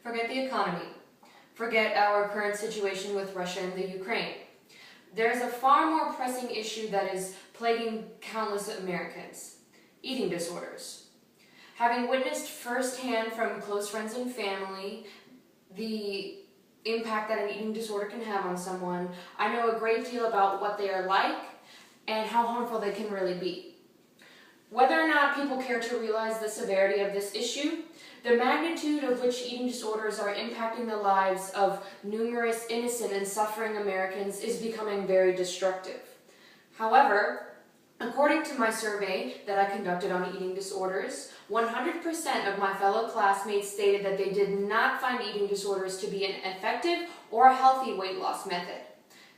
Forget the economy. Forget our current situation with Russia and the Ukraine. There's a far more pressing issue that is plaguing countless Americans: eating disorders. Having witnessed firsthand from close friends and family the impact that an eating disorder can have on someone, I know a great deal about what they are like and how harmful they can really be. Whether or not people care to realize the severity of this issue, the magnitude of which eating disorders are impacting the lives of numerous innocent and suffering Americans is becoming very destructive. However, according to my survey that I conducted on eating disorders, 100% of my fellow classmates stated that they did not find eating disorders to be an effective or healthy weight loss method.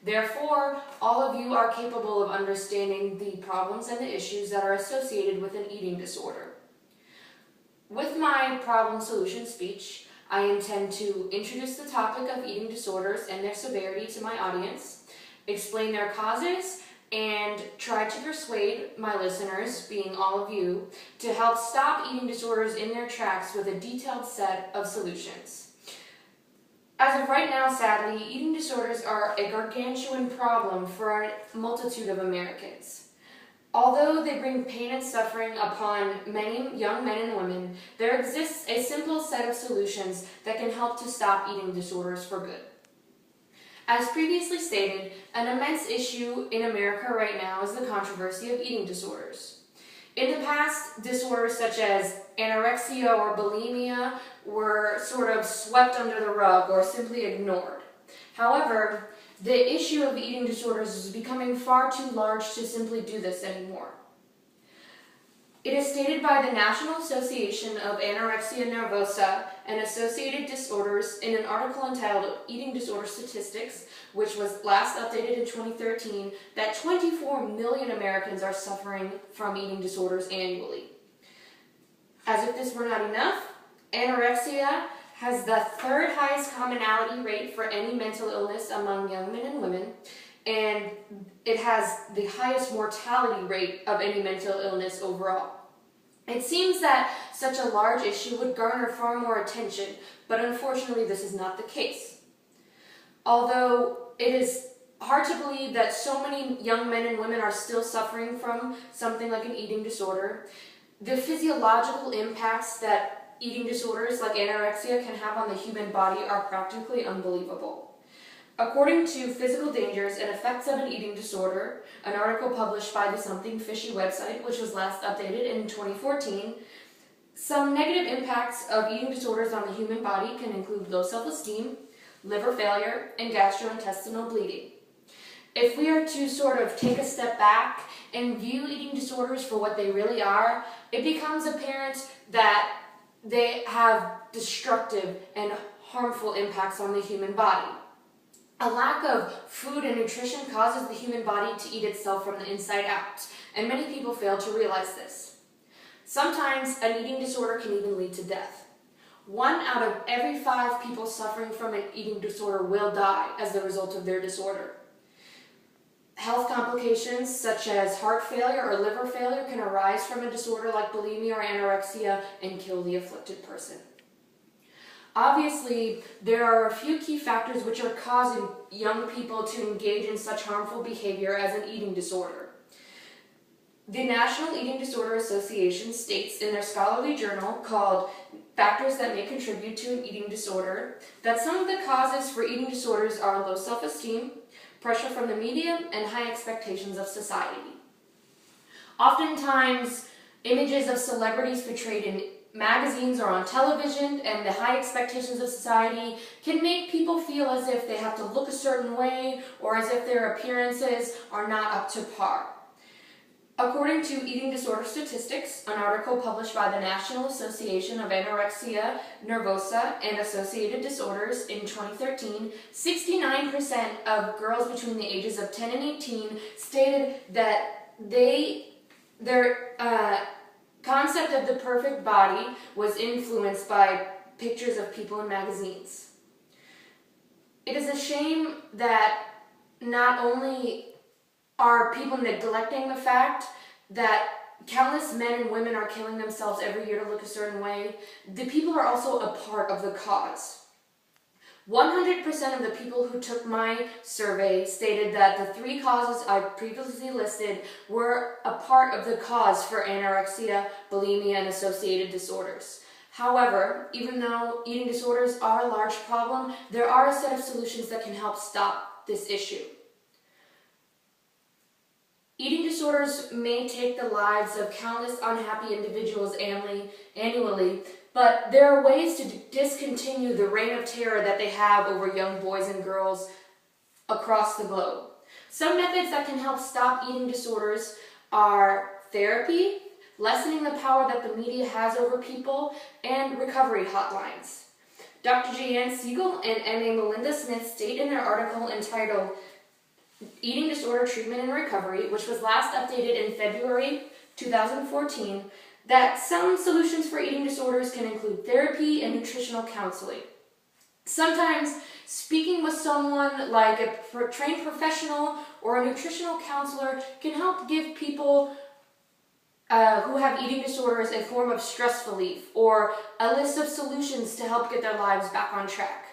Therefore, all of you are capable of understanding the problems and the issues that are associated with an eating disorder. With my problem-solution speech, I intend to introduce the topic of eating disorders and their severity to my audience, explain their causes, and try to persuade my listeners, being all of you, to help stop eating disorders in their tracks with a detailed set of solutions. As of right now, sadly, eating disorders are a gargantuan problem for a multitude of Americans. Although they bring pain and suffering upon many young men and women, there exists a simple set of solutions that can help to stop eating disorders for good. As previously stated, an immense issue in America right now is the controversy of eating disorders. In the past, disorders such as anorexia or bulimia were sort of swept under the rug or simply ignored. However, the issue of eating disorders is becoming far too large to simply do this anymore. It is stated by the National Association of Anorexia Nervosa and Associated Disorders in an article entitled Eating Disorder Statistics, which was last updated in 2013, that 24 million Americans are suffering from eating disorders annually. As if this were not enough, anorexia has the third highest commonality rate for any mental illness among young men and women, and it has the highest mortality rate of any mental illness overall. It seems that such a large issue would garner far more attention, but unfortunately this is not the case. Although it is hard to believe that so many young men and women are still suffering from something like an eating disorder, the physiological impacts that eating disorders like anorexia can have on the human body are practically unbelievable. According to Physical Dangers and Effects of an Eating Disorder, an article published by the Something Fishy website, which was last updated in 2014, some negative impacts of eating disorders on the human body can include low self-esteem, liver failure, and gastrointestinal bleeding. If we are to sort of take a step back and view eating disorders for what they really are, it becomes apparent that they have destructive and harmful impacts on the human body. A lack of food and nutrition causes the human body to eat itself from the inside out, and many people fail to realize this. Sometimes an eating disorder can even lead to death. 1 out of every 5 people suffering from an eating disorder will die as the result of their disorder. Health complications such as heart failure or liver failure can arise from a disorder like bulimia or anorexia and kill the afflicted person. Obviously, there are a few key factors which are causing young people to engage in such harmful behavior as an eating disorder. The National Eating Disorder Association states in their scholarly journal called Factors That May Contribute to an Eating Disorder that some of the causes for eating disorders are low self-esteem, pressure from the media, and high expectations of society. Oftentimes, images of celebrities portrayed in magazines or on television and the high expectations of society can make people feel as if they have to look a certain way or as if their appearances are not up to par. According to Eating Disorder Statistics, an article published by the National Association of Anorexia Nervosa and Associated Disorders in 2013, 69% of girls between the ages of 10 and 18 stated that their concept of the perfect body was influenced by pictures of people in magazines. It is a shame that not only are people neglecting the fact that countless men and women are killing themselves every year to look a certain way, the people are also a part of the cause. 100% of the people who took my survey stated that the 3 causes I previously listed were a part of the cause for anorexia, bulimia, and associated disorders. However, even though eating disorders are a large problem, there are a set of solutions that can help stop this issue. Eating disorders may take the lives of countless unhappy individuals annually, but there are ways to discontinue the reign of terror that they have over young boys and girls across the globe. Some methods that can help stop eating disorders are therapy, lessening the power that the media has over people, and recovery hotlines. Dr. Jan Siegel and M.A. Melinda Smith state in their article entitled Eating Disorder Treatment and Recovery, which was last updated in February 2014, that some solutions for eating disorders can include therapy and nutritional counseling. Sometimes speaking with someone like a trained professional or a nutritional counselor can help give people who have eating disorders a form of stress relief or a list of solutions to help get their lives back on track.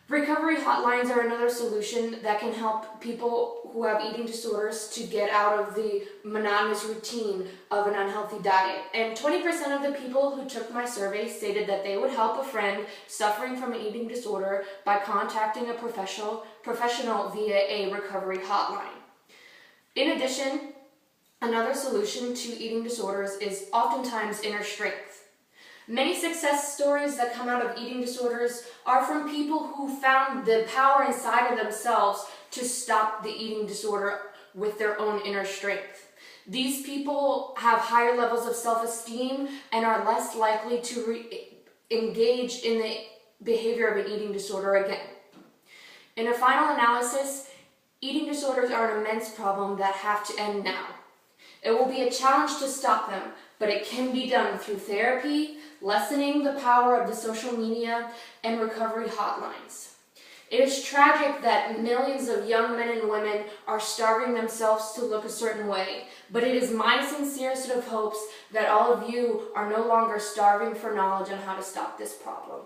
Recovery hotlines are another solution that can help people who have eating disorders to get out of the monotonous routine of an unhealthy diet. And 20% of the people who took my survey stated that they would help a friend suffering from an eating disorder by contacting a professional via a recovery hotline. In addition, another solution to eating disorders is oftentimes inner strength. Many success stories that come out of eating disorders are from people who found the power inside of themselves to stop the eating disorder with their own inner strength. These people have higher levels of self-esteem and are less likely to engage in the behavior of an eating disorder again. In a final analysis, eating disorders are an immense problem that have to end now. It will be a challenge to stop them, but it can be done through therapy, lessening the power of the social media, and recovery hotlines. It is tragic that millions of young men and women are starving themselves to look a certain way, but it is my sincerest of hopes that all of you are no longer starving for knowledge on how to stop this problem.